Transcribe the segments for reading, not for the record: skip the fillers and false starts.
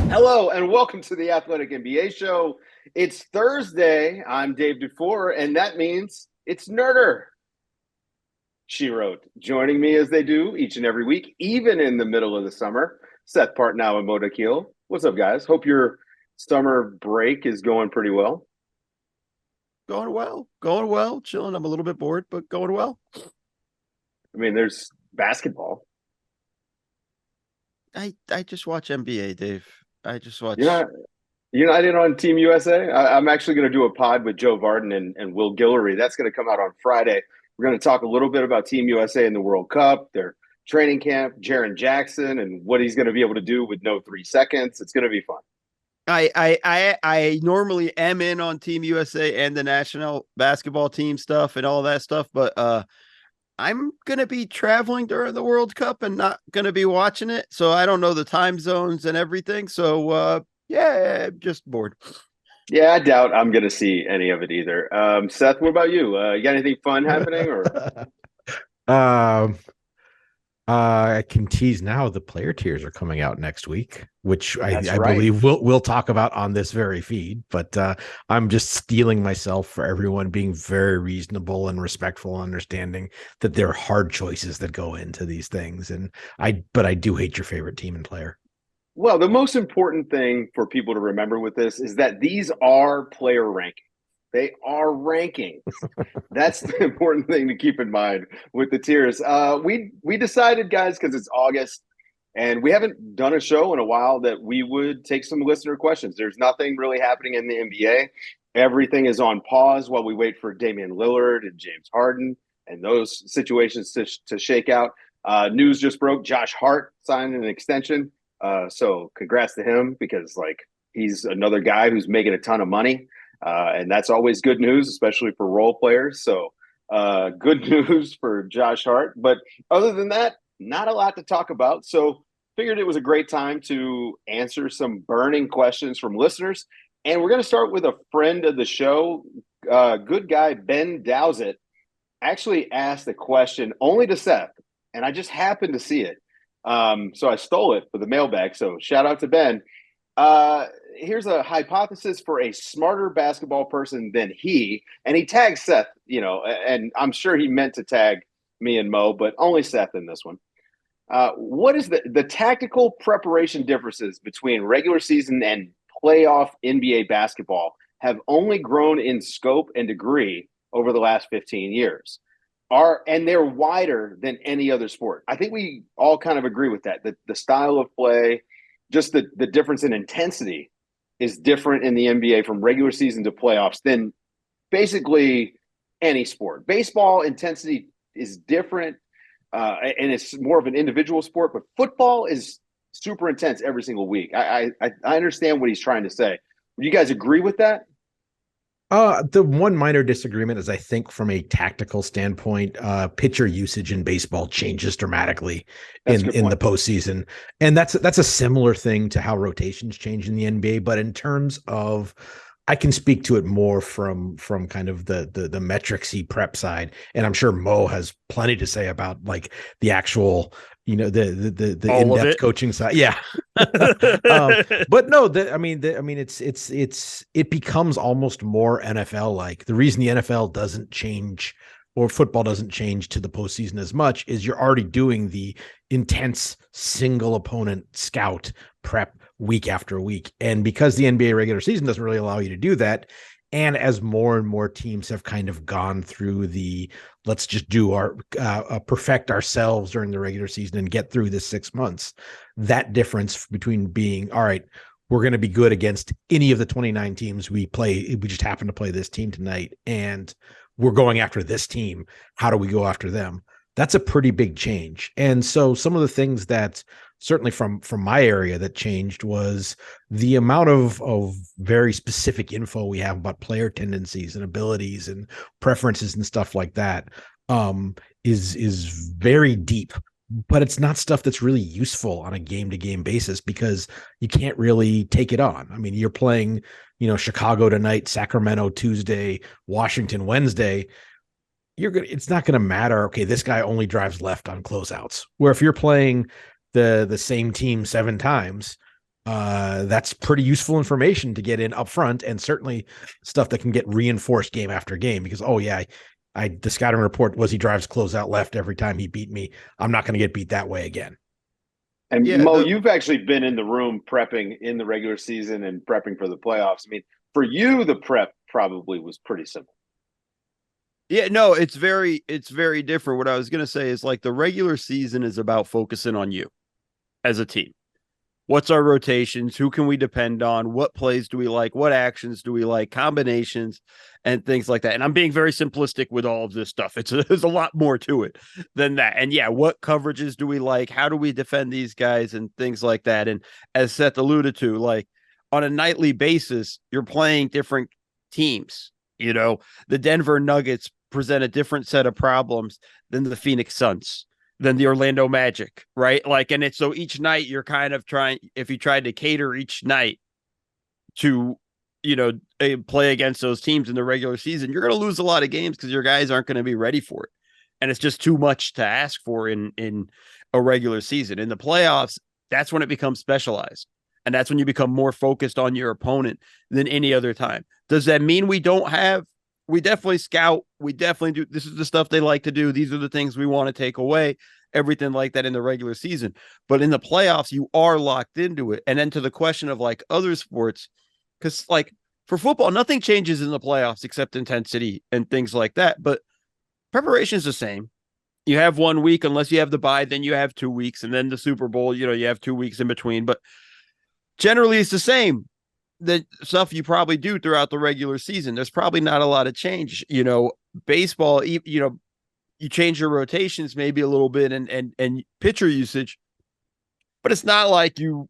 Hello and welcome to the Athletic NBA Show. It's Thursday. I'm Dave Dufour, and that means it's Nerder. She wrote, joining me as they do each and every week, even in the middle of the summer. Seth Partnow and Mo Dakhil. What's up, guys? Hope your summer break is going pretty well. Going well, chilling. I'm a little bit bored, but going well. I mean, there's basketball. I just watch NBA, Dave. I just You're watch. not you're not in on Team USA. I'm actually going to do a pod with Joe Varden and Will Guillory. That's going to come out on Friday. We're going to talk a little bit about Team USA in the World Cup, their training camp, Jaren Jackson, and what he's going to be able to do with no 3 seconds. It's going to be fun. I normally am in on Team USA and the national basketball team stuff and all that stuff, but I'm gonna be traveling during the World Cup and not gonna be watching it, so I don't know the time zones and everything. So yeah, just bored. Yeah, I doubt I'm going to see any of it either. Seth, what about you? You got anything fun happening? Or Um, I can tease now the player tiers are coming out next week, which that's I right. believe we'll talk about on this very feed. But I'm just stealing myself for everyone being very reasonable and respectful and understanding that there are hard choices that go into these things. But I do hate your favorite team and player. Well, the most important thing for people to remember with this is that these are player rankings. They are rankings. That's the important thing to keep in mind with the tiers. We decided, guys, because it's August and we haven't done a show in a while, that we would take some listener questions. There's nothing really happening in the NBA. Everything is on pause while we wait for Damian Lillard and James Harden and those situations to shake out. News just broke: Josh Hart signed an extension. So congrats to him, because like he's another guy who's making a ton of money. And that's always good news, especially for role players. So good news for Josh Hart. But other than that, not a lot to talk about. So figured it was a great time to answer some burning questions from listeners. And we're going to start with a friend of the show, good guy Ben Dowsett, actually asked a question only to Seth, and I just happened to see it. So I stole it for the mailbag. So shout out to Ben. Uh, Here's a hypothesis for a smarter basketball person than he, and he tags Seth, and I'm sure he meant to tag me and Mo, but only Seth in this one. What is the tactical preparation differences between regular season and playoff NBA basketball have only grown in scope and degree over the last 15 years? And they're wider than any other sport. I think we all kind of agree with that. The style of play, just the difference in intensity is different in the NBA from regular season to playoffs than basically any sport. Baseball intensity is different, and it's more of an individual sport, but football is super intense every single week. I understand what he's trying to say. Would you guys agree with that? The one minor disagreement is I think from a tactical standpoint, pitcher usage in baseball changes dramatically That's a in good in the point. postseason, and that's a similar thing to how rotations change in the NBA. But in terms of, I can speak to it more from kind of the metricsy prep side, and I'm sure Mo has plenty to say about like the actual, the All of in-depth it. coaching side. Yeah. um, but no, it becomes almost more NFL like. The reason the NFL doesn't change or football doesn't change to the postseason as much is you're already doing the intense single opponent scout prep week after week. And because the NBA regular season doesn't really allow you to do that, and as more and more teams have kind of gone through the let's just do our perfect ourselves during the regular season and get through this 6 months, that difference between being all right, we're going to be good against any of the 29 teams we play, we just happen to play this team tonight, and we're going after this team, how do we go after them? That's a pretty big change. And so some of the things that certainly from my area that changed was the amount of very specific info we have about player tendencies and abilities and preferences and stuff like that, is very deep, but it's not stuff that's really useful on a game to game basis because you can't really take it on. I mean, you're playing, Chicago tonight, Sacramento Tuesday, Washington Wednesday. It's not gonna matter. Okay, this guy only drives left on closeouts. Where if you're playing the same team 7 times, That's pretty useful information to get in up front, and certainly stuff that can get reinforced game after game because, oh yeah, the scouting report was he drives closeout left every time he beat me. I'm not going to get beat that way again. And Yeah, Mo, you've actually been in the room prepping in the regular season and prepping for the playoffs. I mean, for you, the prep probably was pretty simple. yeah, no, it's very different. What I was gonna say is like the regular season is about focusing on you as a team. What's our rotations? Who can we depend on? What plays do we like? What actions do we like? Combinations and things like that. And I'm being very simplistic with all of this stuff. There's a lot more to it than that. And yeah, what coverages do we like? How do we defend these guys and things like that? And as Seth alluded to, like on a nightly basis, you're playing different teams. You know, the Denver Nuggets present a different set of problems than the Phoenix Suns, than the Orlando Magic, right? Like, and it's so each night you're kind of trying, if you tried to cater each night to, play against those teams in the regular season, you're going to lose a lot of games because your guys aren't going to be ready for it. And it's just too much to ask for in a regular season. In the playoffs, that's when it becomes specialized. And that's when you become more focused on your opponent than any other time. Does that mean we definitely scout. We definitely do. This is the stuff they like to do. These are the things we want to take away, everything like that in the regular season. But in the playoffs, you are locked into it. And then to the question of like other sports, because like for football, nothing changes in the playoffs except intensity and things like that. But preparation is the same. You have 1 week, unless you have the bye, then you have 2 weeks. And then the Super Bowl, you have 2 weeks in between. But generally, it's the same. The stuff you probably do throughout the regular season. There's probably not a lot of change. Baseball, you change your rotations maybe a little bit and pitcher usage, but it's not like you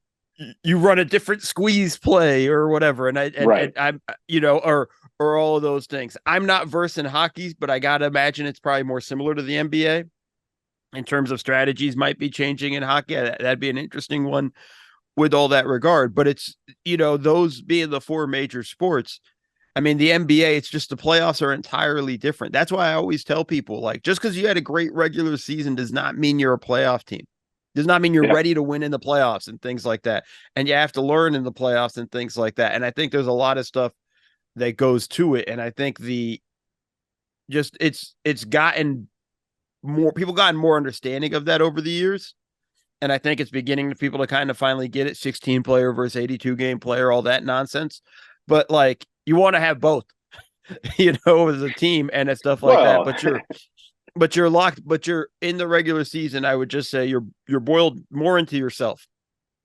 run a different squeeze play or whatever. And I'm or all of those things. I'm not versed in hockey, but I gotta imagine it's probably more similar to the NBA in terms of strategies might be changing in hockey. That'd be an interesting one with all that regard. But it's, those being the four major sports, I mean, the NBA, it's just the playoffs are entirely different. That's why I always tell people, like, just because you had a great regular season does not mean you're a playoff team. Does not mean you're ready to win in the playoffs and things like that. And you have to learn in the playoffs and things like that. And I think there's a lot of stuff that goes to it. And I think it's gotten more, people gotten more understanding of that over the years. And I think it's beginning to people to kind of finally get it. 16 player versus 82 game player, all that nonsense. But like, you want to have both, as a team and stuff like that. But you're locked, but you're in the regular season. I would just say you're boiled more into yourself.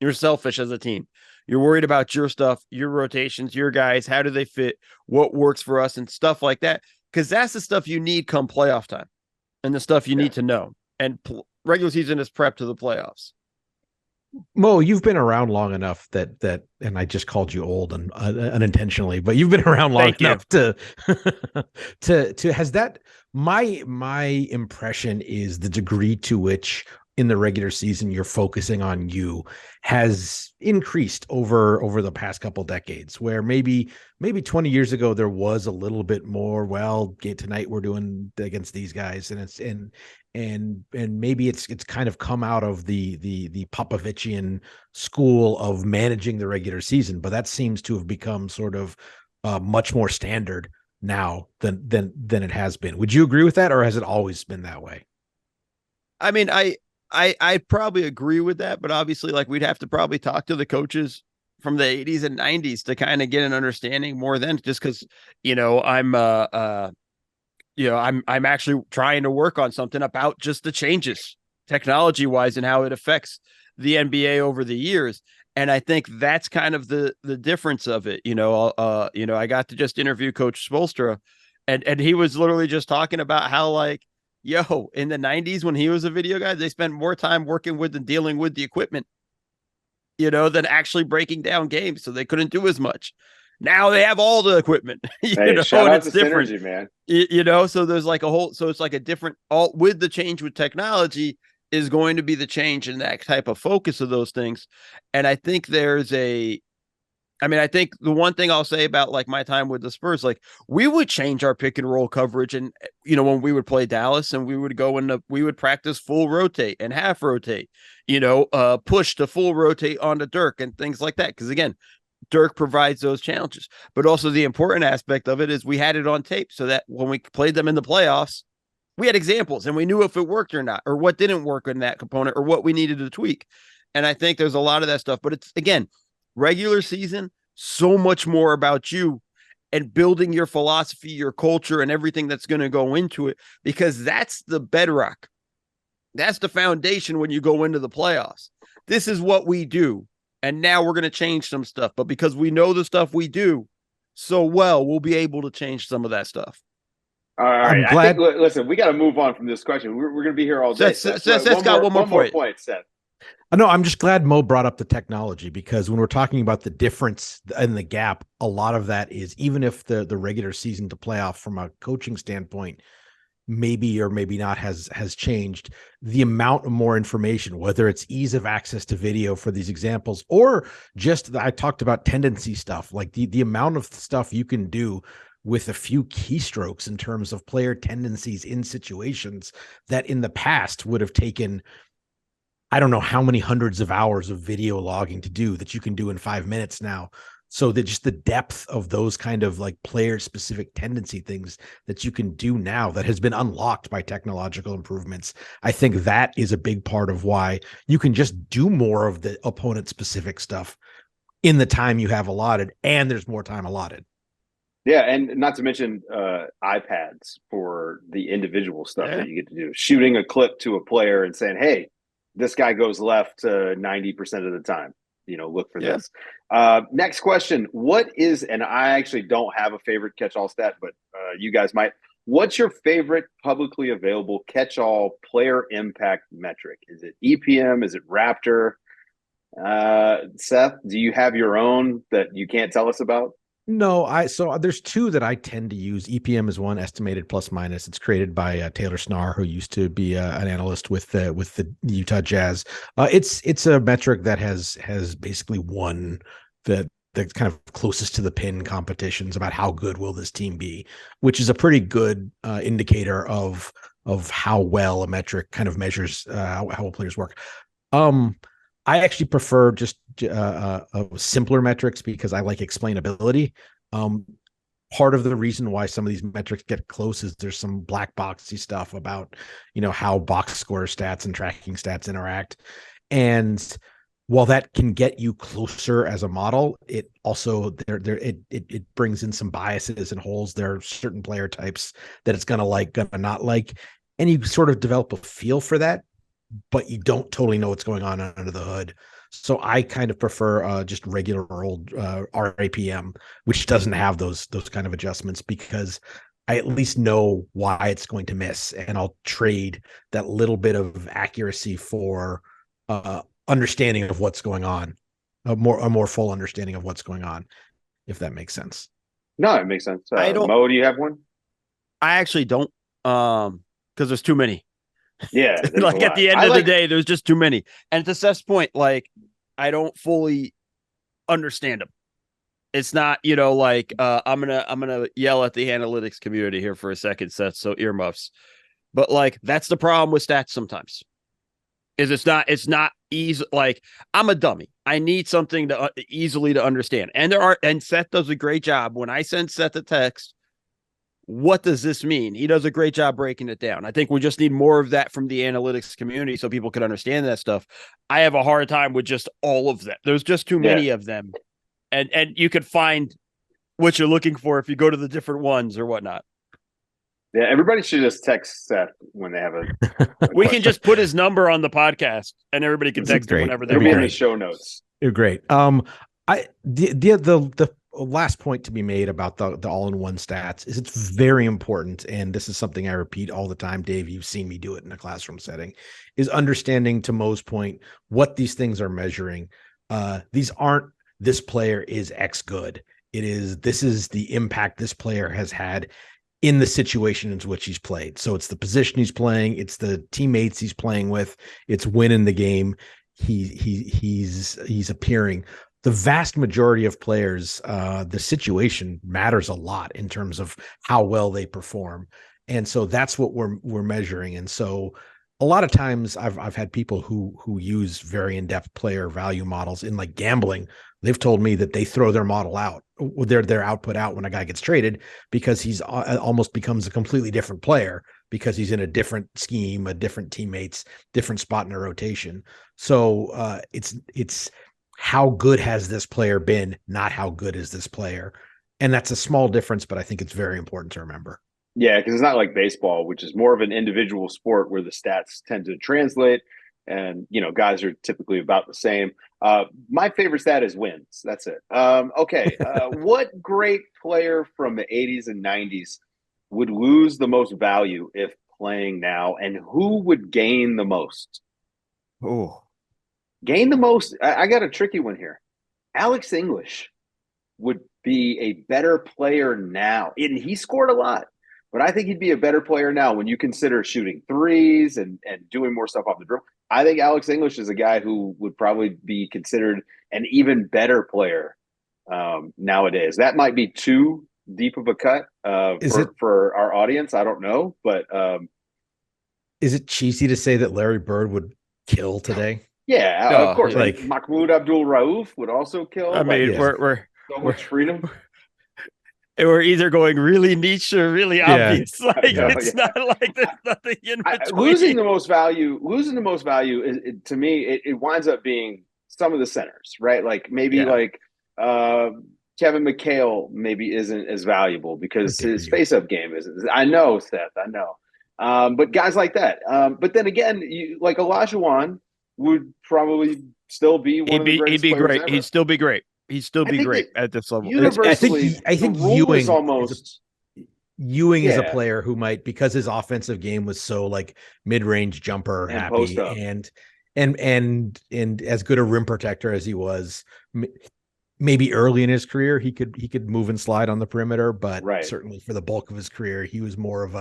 You're selfish as a team. You're worried about your stuff, your rotations, your guys. How do they fit? What works for us and stuff like that? Because that's the stuff you need come playoff time and the stuff you need to know. And regular season is prep to the playoffs. Mo, you've been around long enough that, and I just called you old and unintentionally, but you've been around long enough to has that, my impression is the degree to which in the regular season you're focusing on you has increased over the past couple decades, where maybe 20 years ago there was a little bit more, well, tonight we're doing against these guys, and maybe it's kind of come out of the Popovichian school of managing the regular season, but that seems to have become sort of much more standard now than it has been. Would you agree with that, or has it always been that way? I mean, I probably agree with that, but obviously, like, we'd have to probably talk to the coaches from the 80s and 90s to kind of get an understanding more than just because, I'm actually trying to work on something about just the changes technology wise and how it affects the NBA over the years. And I think that's kind of the difference of it. I got to just interview Coach Spoelstra, and he was literally just talking about how, like, in the 90s when he was a video guy, they spent more time working with and dealing with the equipment, than actually breking down games. So they couldn't do as much. Now they have all the equipment, shout out it's to different, synergy, man. So there's like it's like a different, all with the change with technology is going to be the change in that type of focus of those things. And I think there's I mean, I think the one thing I'll say about like my time with the Spurs, like we would change our pick and roll coverage, and when we would play Dallas, and we would we would practice full rotate and half rotate, push to full rotate onto Dirk and things like that. Because again, Dirk provides those challenges, but also the important aspect of it is we had it on tape so that when we played them in the playoffs, we had examples and we knew if it worked or not, or what didn't work in that component, or what we needed to tweak. And I think there's a lot of that stuff, but it's again, regular season, so much more about you and building your philosophy, your culture, and everything that's going to go into it, because that's the bedrock. That's the foundation when you go into the playoffs. This is what we do. And now we're going to change some stuff. But because we know the stuff we do so well, we'll be able to change some of that stuff. All right. I'm glad. Listen, we got to move on from this question. We're going to be here all day. Seth's got one more point, Seth. No, I'm just glad Mo brought up the technology, because when we're talking about the difference and the gap, a lot of that is, even if the regular season to playoff from a coaching standpoint maybe or maybe not has changed, the amount of more information, whether it's ease of access to video for these examples, or just I talked about tendency stuff, like the amount of stuff you can do with a few keystrokes in terms of player tendencies in situations that in the past would have taken, I don't know how many hundreds of hours of video logging to do, that you can do in 5 minutes now. So that just the depth of those kind of like player specific tendency things that you can do now that has been unlocked by technological improvements. I think that is a big part of why you can just do more of the opponent specific stuff in the time you have allotted, and there's more time allotted. Yeah, and not to mention iPads for the individual stuff that you get to do. Shooting a clip to a player and saying, hey, this guy goes left 90% of the time. Look for this. Next question. What is, and I actually don't have a favorite catch-all stat, but you guys might. What's your favorite publicly available catch-all player impact metric? Is it EPM? Is it Raptor? Seth, do you have your own that you can't tell us about? No, so there's two that I tend to use. EPM is one, estimated plus minus. It's created by Taylor Snar, who used to be an analyst with the Utah Jazz. It's a metric that has basically won the kind of closest to the pin competitions about how good will this team be, which is a pretty good indicator of how well a metric kind of measures how players work. I actually prefer just simpler metrics because I like explainability. Part of the reason why some of these metrics get close is there's some black boxy stuff about, how box score stats and tracking stats interact. And while that can get you closer as a model, it also it brings in some biases and holes. There are certain player types that it's gonna not like, and you sort of develop a feel for that, but you don't totally know what's going on under the hood. So I kind of prefer just regular old RAPM, which doesn't have those kind of adjustments, because I at least know why it's going to miss, and I'll trade that little bit of accuracy for understanding of what's going on, a more full understanding of what's going on, if that makes sense. No, it makes sense. Mo, do you have one? I actually don't, because there's too many. Yeah. Like at the end of the day, there's just too many. And to Seth's point, like I don't fully understand them. It's not, I'm gonna yell at the analytics community here for a second, Seth. So earmuffs. But like that's the problem with stats sometimes. Is it's not easy. Like I'm a dummy. I need something to easily to understand. And Seth does a great job. When I send Seth a text, what does this mean? He does a great job breaking it down. I think we just need more of that from the analytics community so people can understand that stuff. I have a hard time with just all of them. There's just too many of them. And you can find what you're looking for if you go to the different ones or whatnot. Yeah, everybody should just text Seth when they have we can just put his number on the podcast and everybody can text him whenever they want. want. In the show notes. You're great. The last point to be made about the all-in-one stats is it's very important, and this is something I repeat all the time. Dave, you've seen me do it in a classroom setting, is understanding, to Mo's point, what these things are measuring. These aren't this player is X good. This is the impact this player has had in the situation in which he's played. So it's the position he's playing, it's the teammates he's playing with, it's winning the game. he's appearing. The vast majority of players, the situation matters a lot in terms of how well they perform. And so that's what we're measuring. And so a lot of times I've had people who use very in-depth player value models in like gambling. They've told me that they throw their model out, their output out when a guy gets traded, because he's almost becomes a completely different player because he's in a different scheme, a different teammates, different spot in a rotation. So it's how good has this player been, not how good is this player. And that's a small difference, but I think it's very important to remember. Yeah, because it's not like baseball, which is more of an individual sport where the stats tend to translate, and guys are typically about the same. My favorite stat is wins. That's it. Okay, what great player from the 80s and 90s would lose the most value if playing now, and who would gain the most? Oh, Gain the most. I got a tricky one here. Alex English would be a better player now, and he scored a lot. But I think he'd be a better player now when you consider shooting threes and doing more stuff off the dribble. I think Alex English is a guy who would probably be considered an even better player nowadays. That might be too deep of a cut for our audience. I don't know, but is it cheesy to say that Larry Bird would kill today? Yeah, of course. Like Mahmoud Abdul-Rauf would also kill. I mean, we're so much freedom. We're either going really niche or really obvious. Like it's not like there's nothing in between. Losing the most value is, to me, it winds up being some of the centers, right? Like maybe Kevin McHale maybe isn't as valuable because his face-up game isn't. I know, Seth. I know. But guys like that. But then again, like Olajuwon would probably still be one of the greatest players great. Ever. He'd still be great. He'd still be great at this level. I think Ewing almost Ewing is a player who might, because his offensive game was so like mid-range jumper and happy and as good a rim protector as he was, maybe early in his career he could move and slide on the perimeter, but certainly for the bulk of his career he was more of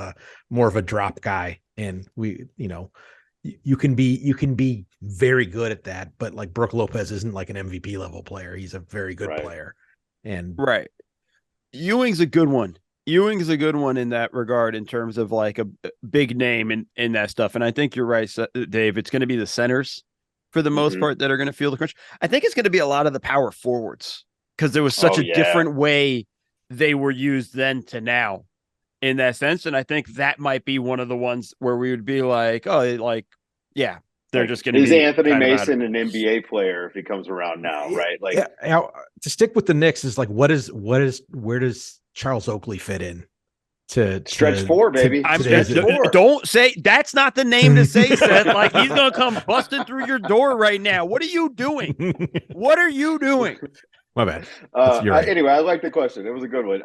a drop guy. And you can be very good at that, but like Brook Lopez isn't like an MVP level player. He's a very good player. And Ewing's a good one. Ewing's a good one in that regard in terms of like a big name in that stuff. And I think you're right, Dave. It's going to be the centers for the most part that are going to feel the crunch. I think it's going to be a lot of the power forwards because there was such a different way they were used then to now in that sense. And I think that might be one of the ones where we would be like, they're just going to be. Is Anthony Mason an NBA player if he comes around now, right? Like to stick with the Knicks is like, where does Charles Oakley fit in? To stretch four, baby. Don't say that's not the name to say, Seth. Like he's gonna come busting through your door right now. What are you doing? What are you doing? My bad. Anyway, I like the question. It was a good one.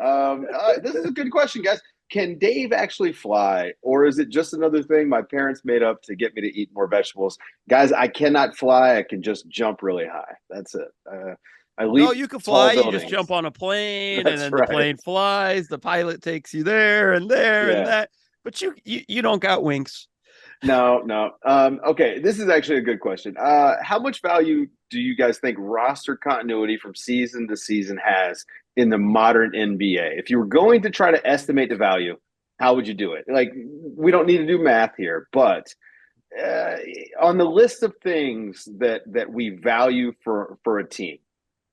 This is a good question, guys. Can Dave actually fly, or is it just another thing my parents made up to get me to eat more vegetables? Guys, I cannot fly. I can just jump really high. That's it. You can fly. You just jump on a plane, and then the plane flies. The pilot takes you there and that. But you don't got wings. No. Okay, this is actually a good question. How much value do you guys think roster continuity from season to season has in the modern NBA? If you were going to try to estimate the value, how would you do it? Like, we don't need to do math here, but on the list of things that we value for a team,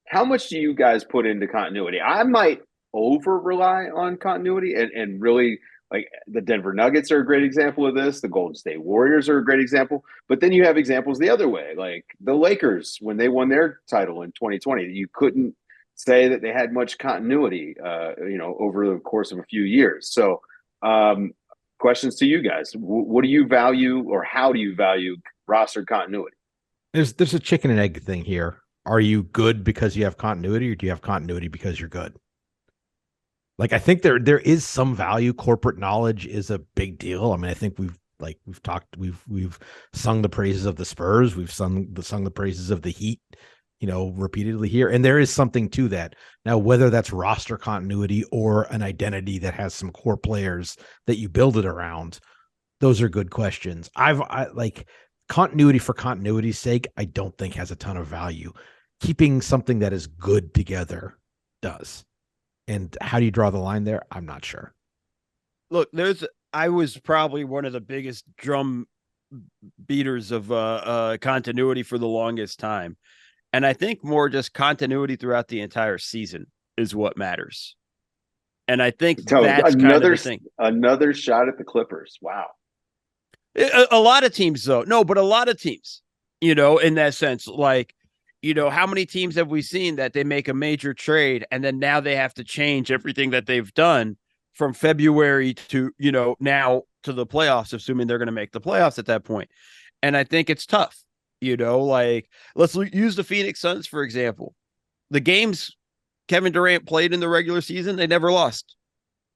how much do you guys put into continuity? I might over rely on continuity and really, like, the Denver Nuggets are a great example of this. The Golden State Warriors are a great example. But then you have examples the other way, like the Lakers when they won their title in 2020. You couldn't say that they had much continuity, over the course of a few years. So questions to you guys. What do you value, or how do you value roster continuity? There's a chicken and egg thing here. Are you good because you have continuity, or do you have continuity because you're good? Like, I think there is some value. Corporate knowledge is a big deal. I mean, I think we've sung the praises of the Spurs. We've sung the praises of the Heat, repeatedly here. And there is something to that. Now, whether that's roster continuity or an identity that has some core players that you build it around, those are good questions. continuity for continuity's sake, I don't think has a ton of value. Keeping something that is good together does. And how do you draw the line there? I'm not sure. Look, I was probably one of the biggest drum beaters of continuity for the longest time. And I think more just continuity throughout the entire season is what matters. And I think that's kind of the thing. Another shot at the Clippers. Wow. A lot of teams, though. No, but a lot of teams, in that sense, like, how many teams have we seen that they make a major trade and then now they have to change everything that they've done from February to, now to the playoffs, assuming they're going to make the playoffs at that point. And I think it's tough, like let's use the Phoenix Suns, for example. The games Kevin Durant played in the regular season, they never lost.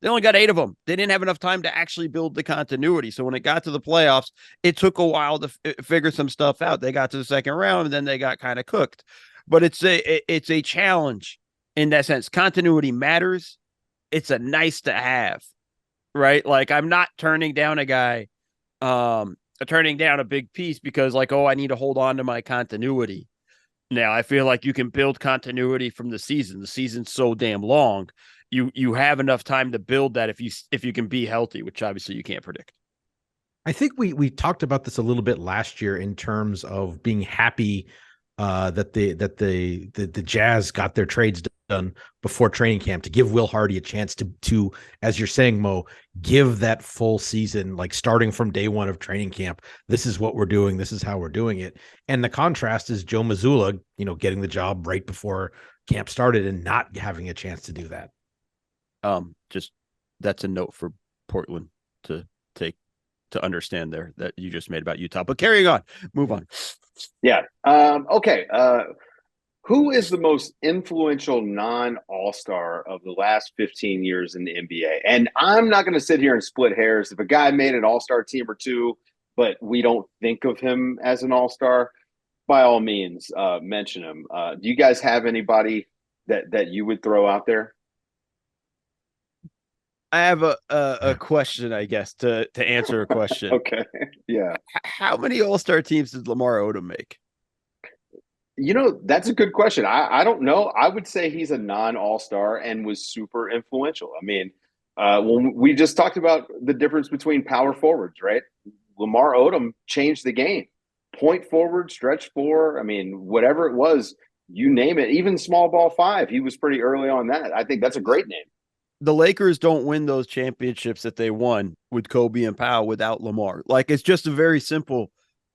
They only got 8 of them. They didn't have enough time to actually build the continuity. So when it got to the playoffs, it took a while to figure some stuff out. They got to the second round and then they got kind of cooked. But it's a challenge in that sense. Continuity matters. It's a nice to have, right? Like I'm not turning down a guy, turning down a big piece because like, oh, I need to hold on to my continuity. Now I feel like you can build continuity from the season. The season's so damn long. You have enough time to build that if you can be healthy, which obviously you can't predict. I think we talked about this a little bit last year in terms of being happy that the Jazz got their trades done before training camp to give Will Hardy a chance to, as you're saying, Mo, give that full season, like starting from day one of training camp. This is what we're doing. This is how we're doing it. And the contrast is Joe Mazzulla, getting the job right before camp started and not having a chance to do that. Just that's a note for Portland to take to understand there that you just made about Utah. But carrying on, move on. Yeah. Okay. Who is the most influential non-All-Star of the last 15 years in the NBA? And I'm not going to sit here and split hairs. If a guy made an All-Star team or two, but we don't think of him as an All-Star, by all means, mention him. Do you guys have anybody that you would throw out there? I have a question, I guess, to answer a question. Okay. Yeah. How many All-Star teams did Lamar Odom make? That's a good question. I don't know. I would say he's a non-All-Star and was super influential. I mean, when we just talked about the difference between power forwards, right? Lamar Odom changed the game. Point forward, stretch four. I mean, whatever it was, you name it. Even small ball 5, he was pretty early on that. I think that's a great name. The Lakers don't win those championships that they won with Kobe and Powell without Lamar. Like, it's just a very simple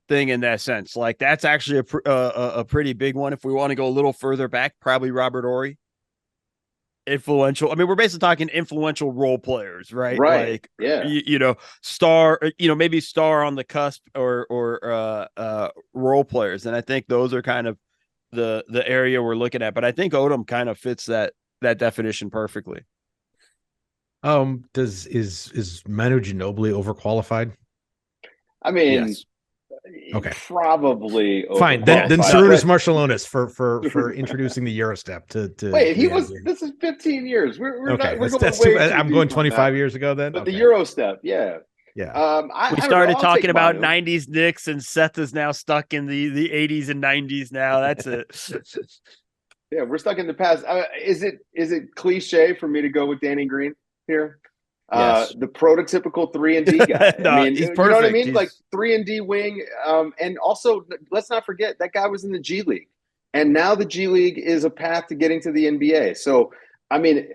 thing in that sense. Like, that's actually a pretty big one. If we want to go a little further back, probably Robert Horry. Influential. I mean, we're basically talking influential role players, right? Right. Like, yeah. Star, maybe star on the cusp or role players. And I think those are kind of the area we're looking at. But I think Odom kind of fits that definition perfectly. Is Manu Ginobili overqualified? I mean, yes. Okay, probably fine. Then Sarunas Marciulionis for introducing the Eurostep to wait. This is 15 years. We're okay. Not, that's too bad. I'm going 25 years ago then. But okay. The Eurostep, yeah. Yeah. We started talking about 90s Knicks, and Seth is now stuck in the 80s and 90s. Now that's it. Yeah, we're stuck in the past. Is it cliche for me to go with Danny Green here? Yes. The prototypical 3-and-D guy. No, I mean, he's you perfect. know what I mean? Like 3-and-D wing. And also, let's not forget that guy was in the G League, and now the G League is a path to getting to the NBA. So, I mean,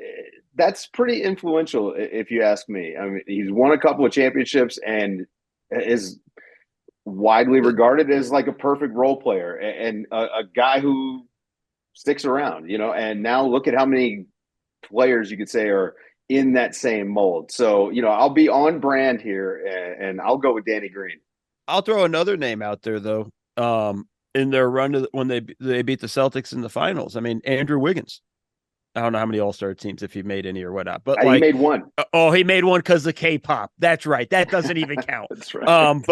that's pretty influential, if you ask me. I mean, he's won a couple of championships and is widely regarded as like a perfect role player and a guy who sticks around, and now look at how many players you could say are in that same mold. So, I'll be on brand here and I'll go with Danny Green. I'll throw another name out there though. In their run when they beat the Celtics in the finals. I mean, Andrew Wiggins. I don't know how many All-Star teams, if he made any or whatnot, but he made one. He made one because of K-pop. That's right. That doesn't even count. That's right.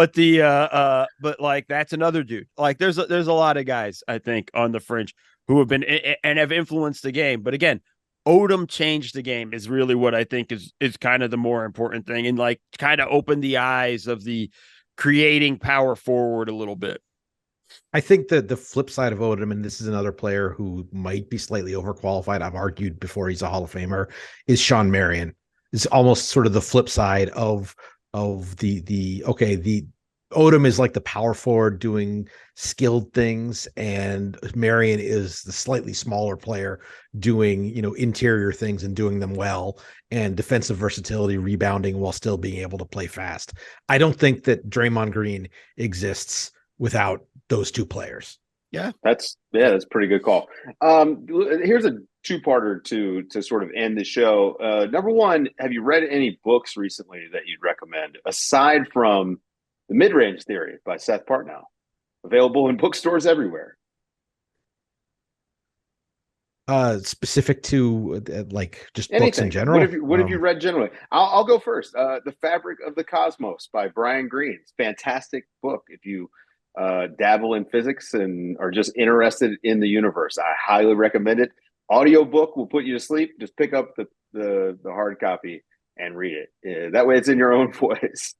But like, that's another dude. Like there's a lot of guys, I think, on the fringe who have been and have influenced the game. But again, Odom changed the game is really what I think is kind of the more important thing, and like kind of opened the eyes of the creating power forward a little bit. I think that the flip side of Odom, and this is another player who might be slightly overqualified, I've argued before he's a Hall of Famer, is Sean Marion. It's almost sort of the flip side of the Odom is like the power forward doing skilled things, and Marion is the slightly smaller player doing, interior things and doing them well, and defensive versatility, rebounding while still being able to play fast. I don't think that Draymond Green exists without those two players. That's a pretty good call. Here's a two-parter to sort of end the show. Number one, have you read any books recently that you'd recommend aside from The Mid-Range Theory by Seth Partnow, available in bookstores everywhere? Specific to like just Anything. books in general. What have you read generally? I'll go first. The Fabric of the Cosmos by Brian Greene. It's a fantastic book if you dabble in physics and are just interested in the universe. I highly recommend it. Audiobook will put you to sleep. Just pick up the hard copy and read it. That way it's in your own voice.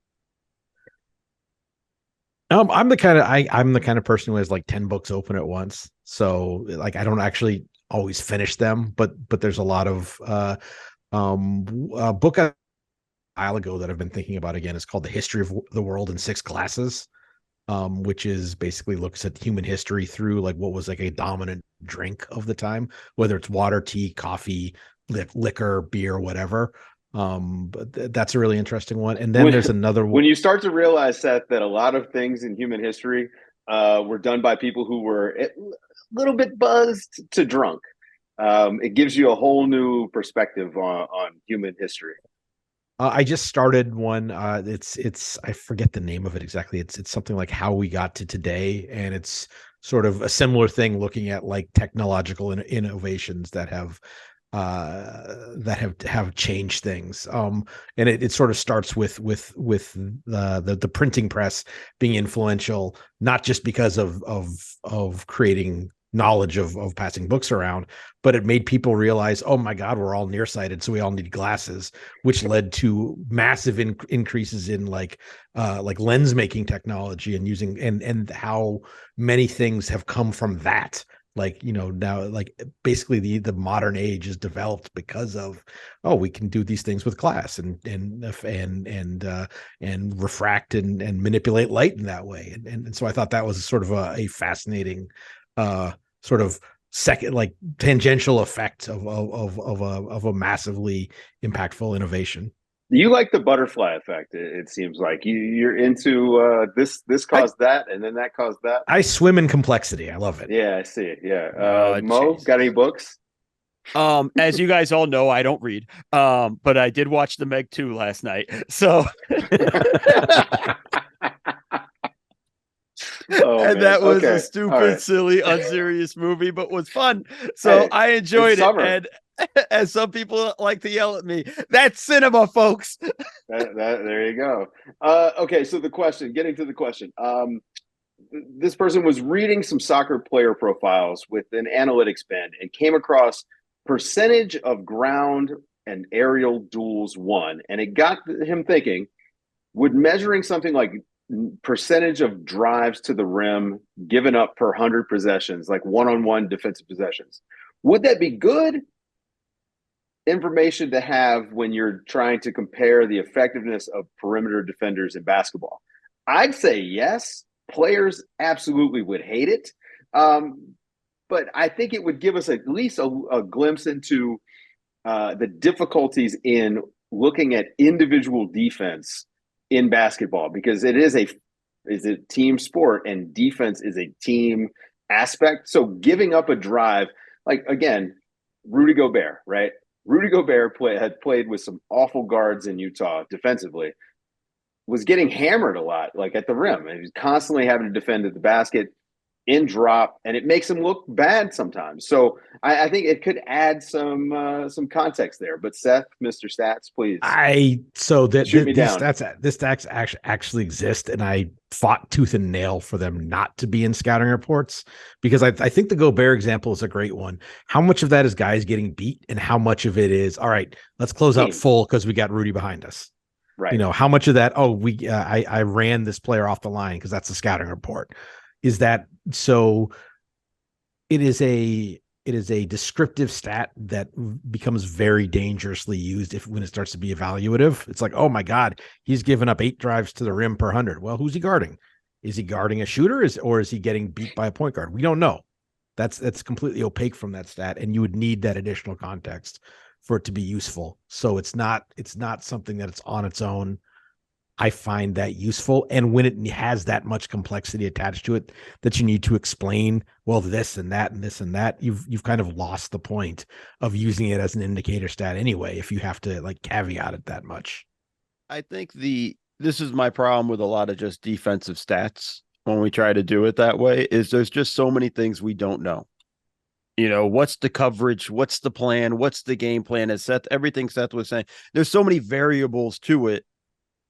I'm the kind of person who has like 10 books open at once. So like I don't actually always finish them, but there's a lot of book a while ago that I've been thinking about again. It's called The History of the World in 6 Classes. Which is basically looks at human history through like what was like a dominant drink of the time, whether it's water, tea, coffee, liquor, beer, whatever. But that's a really interesting one. And then there's another one. When you start to realize, Seth, that a lot of things in human history were done by people who were a little bit buzzed to drunk, it gives you a whole new perspective on human history. I just started one. It's I forget the name of it exactly. It's something like How We Got to Today, and it's sort of a similar thing, looking at like technological innovations that have changed things. And it sort of starts with the printing press being influential, not just because of creating knowledge of passing books around, but it made people realize, oh my God, we're all nearsighted, so we all need glasses, which led to massive increases in like lens making technology and using and how many things have come from that. Like, now like basically the modern age is developed because of, we can do these things with glass and refract and manipulate light in that way. And so I thought that was sort of a fascinating sort of second, like tangential effect of a massively impactful innovation. You like the butterfly effect. It seems like you're into this caused that, and then that caused that. I swim in complexity. I love it. Yeah, I see it. Yeah. Mo, got any books? As you guys all know, I don't read. But I did watch The Meg 2 last night. So that was a stupid, silly, unserious movie, but was fun. So I enjoyed it. And as some people like to yell at me, that's cinema, folks. There you go. Okay, so getting to the question. This person was reading some soccer player profiles with an analytics bend and came across percentage of ground and aerial duels won. And it got him thinking, would measuring something like percentage of drives to the rim given up per 100 possessions, like one-on-one defensive possessions, would that be good information to have when you're trying to compare the effectiveness of perimeter defenders in basketball? I'd say yes. Players absolutely would hate it. But I think it would give us at least a glimpse into the difficulties in looking at individual defense in basketball, because it is a team sport and defense is a team aspect. So giving up a drive, like again, Rudy Gobert, right? Rudy Gobert had played with some awful guards in Utah defensively, was getting hammered a lot, like at the rim, and he's constantly having to defend at the basket, in drop, and it makes him look bad sometimes. So I think it could add some context there. But Seth, Mr. Stats, please. This stats actually exist, and I fought tooth and nail for them not to be in scouting reports, because I think the Gobert example is a great one. How much of that is guys getting beat, and how much of it is, all right, let's close out full because we got Rudy behind us? Right. You know, how much of that, I ran this player off the line because that's the scouting report. Is that so? It is a descriptive stat that becomes very dangerously used when it starts to be evaluative. It's like, oh my God, he's given up 8 drives to the rim per 100. Well, who's he guarding? Is he guarding a shooter or is he getting beat by a point guard? We don't know. That's completely opaque from that stat, and you would need that additional context for it to be useful. So it's not something that it's on its own. I find that useful. And when it has that much complexity attached to it that you need to explain, well, this and that and this and that, you've kind of lost the point of using it as an indicator stat anyway, if you have to like caveat it that much. I think this is my problem with a lot of just defensive stats when we try to do it that way, is there's just so many things we don't know. You know, what's the coverage? What's the plan? What's the game plan? As everything Seth was saying, there's so many variables to it.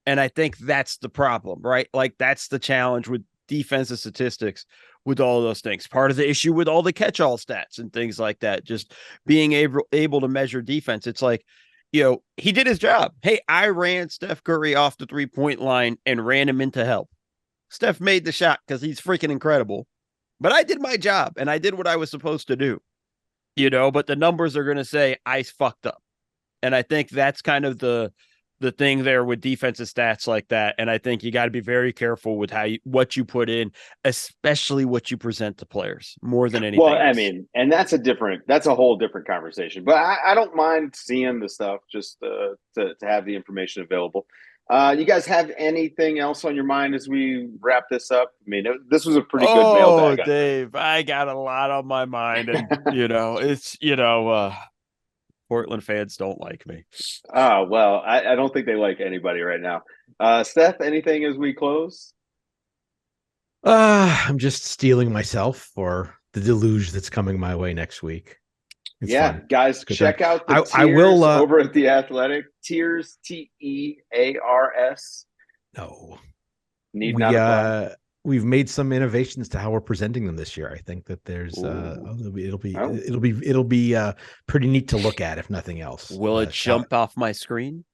And I think that's the problem, right? Like that's the challenge with defensive statistics, with all those things. Part of the issue with all the catch-all stats and things like that, just being able to measure defense. It's like, you know, he did his job. Hey, I ran Steph Curry off the 3-point line and ran him into help. Steph made the shot because he's freaking incredible. But I did my job and I did what I was supposed to do, you know, but the numbers are going to say I fucked up. And I think that's kind of the thing there with defensive stats like that. And I think you got to be very careful with what you put in, especially what you present to players more than anything. Well, else. I mean, and that's a whole different conversation, but I don't mind seeing the stuff just to have the information available. You guys have anything else on your mind as we wrap this up? I mean, this was a pretty good mailbag. Oh, Dave, I got a lot on my mind, and it's Portland fans don't like me. Oh, well, I don't think they like anybody right now. Seth, anything as we close? I'm just steeling myself for the deluge that's coming my way next week. It's fun. Guys, check out the I will over at The Athletic. Tears, TEARS. No. We've made some innovations to how we're presenting them this year. I think that there's it'll be pretty neat to look at, if nothing else. Will it jump off my screen?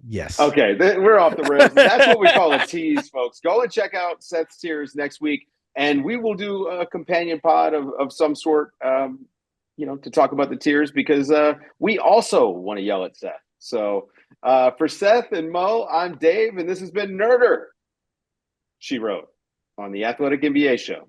Yes. Okay, we're off the rails. That's what we call a tease, folks. Go and check out Seth's Tears next week, and we will do a companion pod of some sort, to talk about the Tears, because we also want to yell at Seth. So for Seth and Mo, I'm Dave, and this has been Nerder, She Wrote, on the Athletic NBA Show.